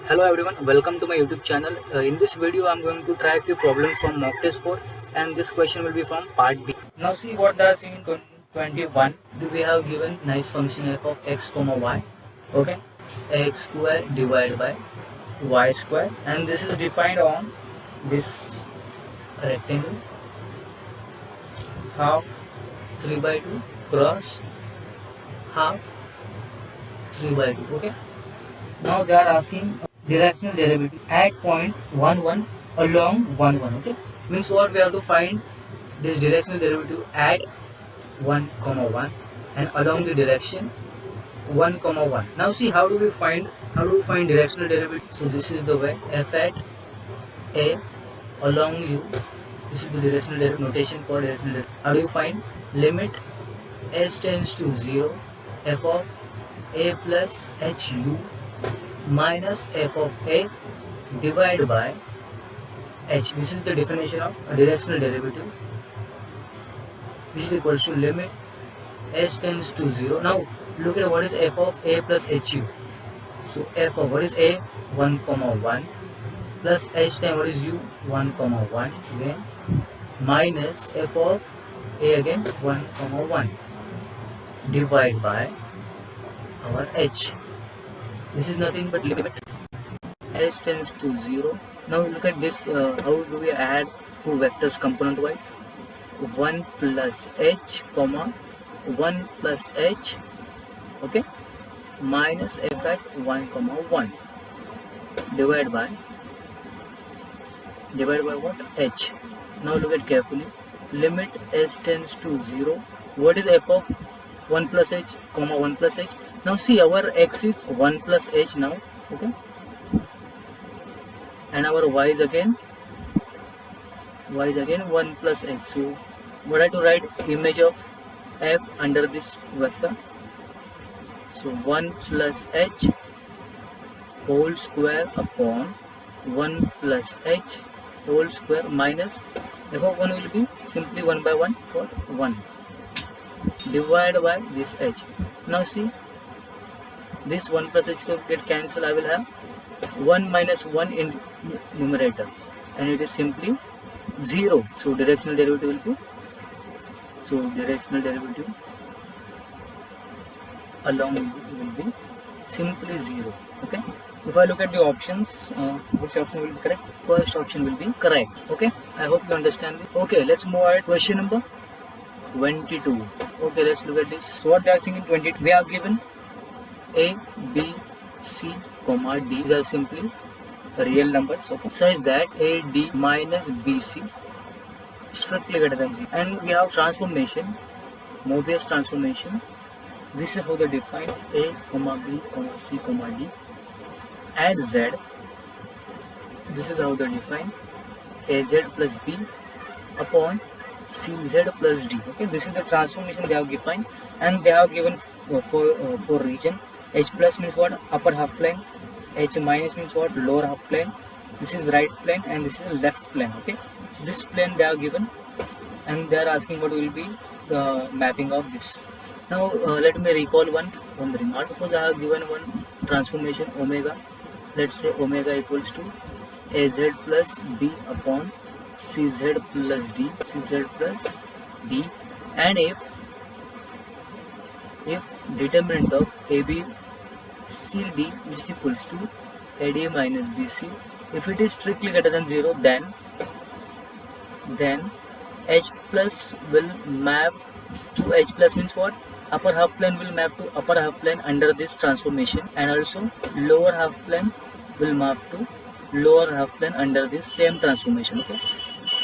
Hello everyone, welcome to my YouTube channel. In this video, I'm going to try a few problems from mock test 4, and this question will be from part B. Now see what the scene 21. We have given nice function f of x comma y. Okay, x square divided by y square, and this is defined on this rectangle half 3 by 2 cross half 3 by 2. Okay. Now they are asking directional derivative at point 1 1 along 1 1. Okay, means what we have to find this directional derivative at 1 comma 1 and along the direction 1 comma 1. Now see how do we find directional derivative. So this is the way f at a along u. This is the directional derivative notation for directional derivative. How do you find limit s tends to 0 f of a plus hu minus f of a divided by h. This is the definition of a directional derivative, which is equals to limit s tends to 0. Now look at what is f of a plus hu. So f of what is a 1 comma 1 plus h times what is u 1 comma 1 again minus f of a again 1 comma 1 divided by our h. This is nothing but limit s tends to 0. Now look at this, how do we add two vectors component wise? 1 plus h comma 1 plus h, okay, minus f at 1 comma 1 divided by what? H. Now look at carefully, limit s tends to 0. What is f of 1 plus h comma 1 plus h? Now see, our x is 1 plus h now, okay, and our y is again 1 plus h. So what I have to write image of f under this vector. So 1 plus h whole square upon 1 plus h whole square minus f of 1 will be simply 1 by 1 for 1 divided by this h. Now see, this 1 plus h will get cancelled. I will have 1 minus 1 in numerator, and it is simply 0. So directional derivative will be, along will be simply 0. Okay. If I look at the options, which option will be correct? First option will be correct. Okay. I hope you understand this. Okay. Let's move on to question number 22. Okay. Let's look at this. So what they are saying in 22? We are given a, b, c, comma d. These are simply real numbers, okay, such that a, d minus b, c strictly greater than 0. And we have transformation, Mobius transformation. This is how they define a, comma b, comma c, comma d at z. This is how they define az plus b upon cz plus d. Okay, this is the transformation they have defined, and they have given for region. H plus means what? Upper half plane. H minus means what? Lower half plane. This is right plane and this is left plane. Okay, so this plane they are given, and they are asking what will be the mapping of this. Now let me recall one remark. Suppose I have given one transformation omega. Let's say omega equals to az plus b upon cz plus d, and if determinant of AB CD which is equals to AD minus BC, if it is strictly greater than 0, then H plus will map to H plus means what? Upper half plane will map to upper half plane under this transformation, and also lower half plane will map to lower half plane under this same transformation. Okay.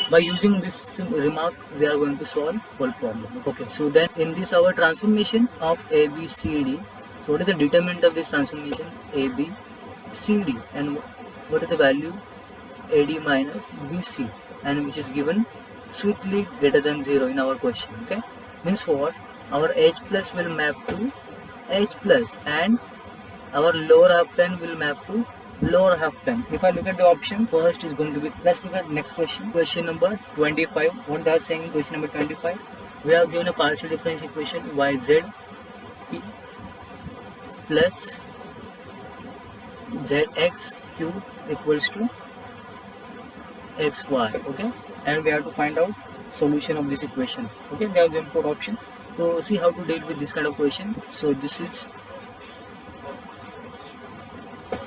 By using this remark, we are going to solve whole problem. Okay, so then in this our transformation of ABCD, so what is the determinant of this transformation? ABCD, and what is the value? AD minus BC, and which is given strictly greater than 0 in our question. Okay, means what? Our H plus will map to H plus, and our lower half plane will map to lower half plane. If I look at the option, first is going to be, let's look at next question. Question number 25. What they are saying in question number 25? We have given a partial differential equation yz p plus zx cube equals to xy. Okay, and we have to find out solution of this equation. Okay, they have given 4 options. So see how to deal with this kind of question. So this is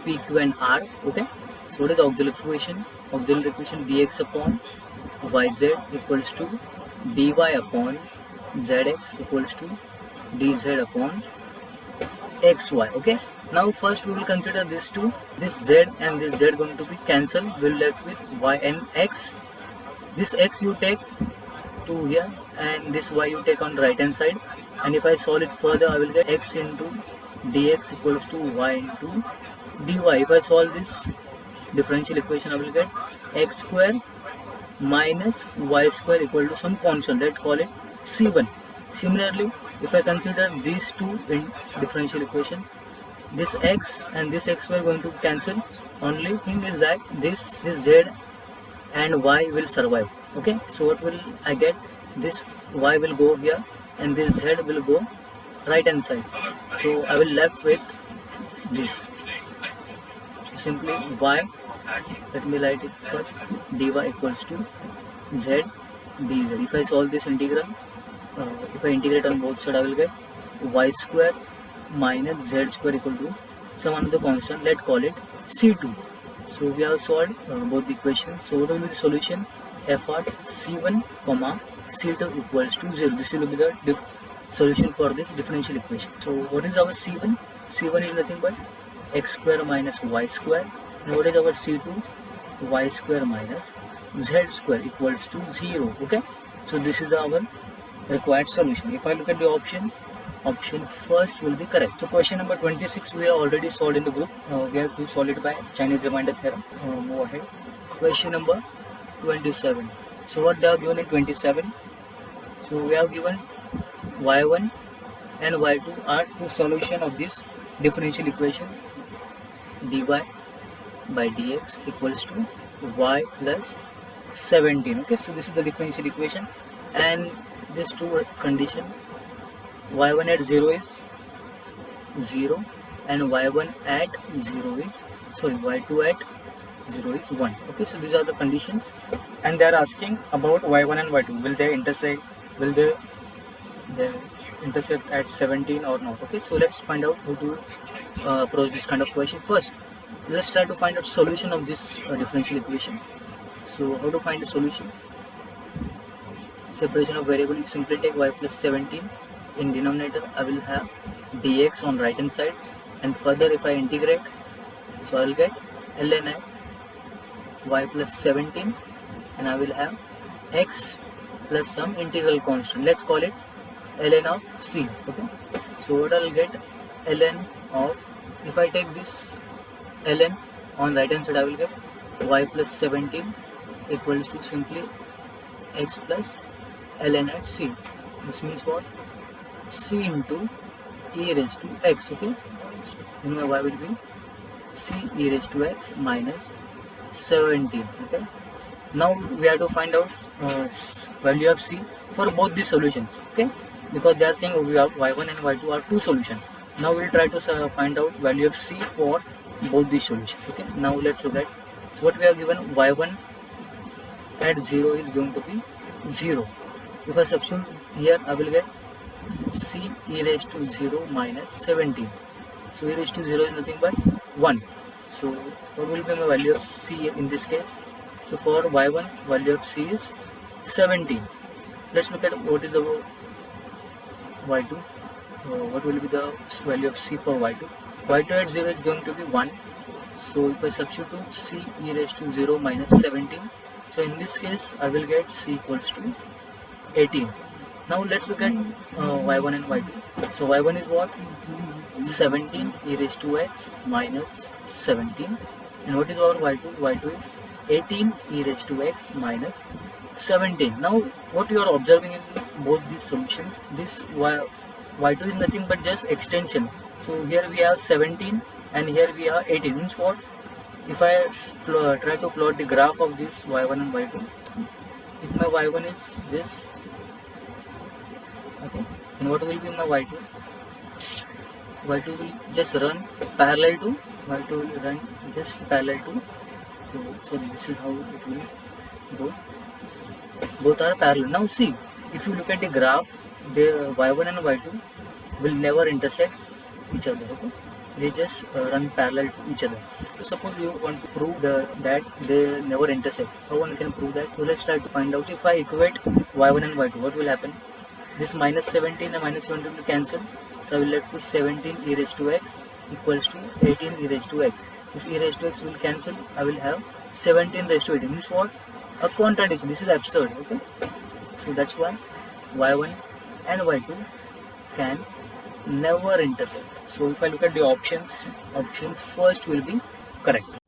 P, Q and R. Okay, so what is the auxiliary equation? Auxiliary equation dx upon yz equals to dy upon zx equals to dz upon xy. Okay, now first we will consider this two. This z and this z going to be cancelled. We will left with y and x. This x you take to here and this y you take on right hand side, and if I solve it further I will get x into dx equals to y into dy. If I solve this differential equation I will get x square minus y square equal to some constant, let's call it c1. Similarly, if I consider these two in differential equation, this x and this x are going to cancel. Only thing is that this z and y will survive. Okay, so what will I get? This y will go here and this z will go right hand side. So I will left with this. So simply y, let me write it first, dy equals to z dz. If I solve this integral, if I integrate on both sides I will get y square minus z square equal to some another constant, let's call it c2. So we have solved both the equations. So what will be the solution? F at c1 comma c2 equals to 0. This will be the solution for this differential equation. So what is our c1? C1 is nothing but x square minus y square. And what is our c2? Y square minus z square equals to 0. Okay, so this is our required solution. If I look at the option first will be correct. So question number 26 we have already solved in the group. We have to solve it by Chinese remainder theorem. Move ahead. Question number 27. So what they have given in 27? So we have given y1 and y2 are two solution of this differential equation dy by dx equals to y plus 17. Okay, so this is the differential equation, and this two condition, y1 at 0 is 0 and y1 at 0 is y2 at 0 is 1. Okay, so these are the conditions, and they are asking about y1 and y2. Will they intersect? Will they intersect at 17 or not? Okay, so let's find out how to approach this kind of question. First, let's try to find out solution of this differential equation. So how to find the solution? Separation of variable, you simply take y plus 17. In denominator I will have dx on right hand side, and further if I integrate, so I will get ln y plus 17, and I will have x plus some integral constant, let's call it ln of c. Okay, so what I will get ln of, if I take this ln on right hand side I will get y plus 17 equals to simply x plus ln at c. This means what? C into e raised to x. Okay, so my y will be c e raised to x minus 17. Okay, now we have to find out value of c for both the solutions. Okay, because they are saying we have y1 and y2 are two solutions. Now we will try to find out value of c for both the solutions. Okay, now let's look at, so what we have given, y1 at 0 is going to be 0. If I substitute here I will get c e raised to 0 minus 17. So e raised to 0 is nothing but 1. So what will be my value of c in this case? So for y1 value of c is 17. Let's look at what is the y2. What will be the value of c for y2? Y2 at 0 is going to be 1. So if I substitute c e raised to 0 minus 17, so in this case I will get c equals to 18. Now let's look at y1 and y2. So y1 is what? 17 e raised to x minus 17. And what is our y2? Y2 is 18 e raised to x minus 17. Now what you are observing in both these solutions, this y2 is nothing but just extension. So here we have 17 and here we have 18. Means what? If I try to plot the graph of this y1 and y2, if my y1 is this, okay, and what will be my y2? y2 will just run parallel to, y2 will run just parallel to, so this is how it will go. Both are parallel. Now see, if you look at the graph, the y1 and y2 will never intersect each other. Okay, they just run parallel to each other. So suppose you want to prove that they never intersect. How one can prove that? So let's try to find out. If I equate y1 and y2, what will happen? This minus 17 and minus 17 will cancel. So I will let put 17 e raised to x equals to 18 e raised to x. This e raised to x will cancel. I will have 17 raised to 18. Means what? A contradiction. This is absurd. Okay. So that's why y1 and y2 can never intersect. So if I look at the options, option first will be correct.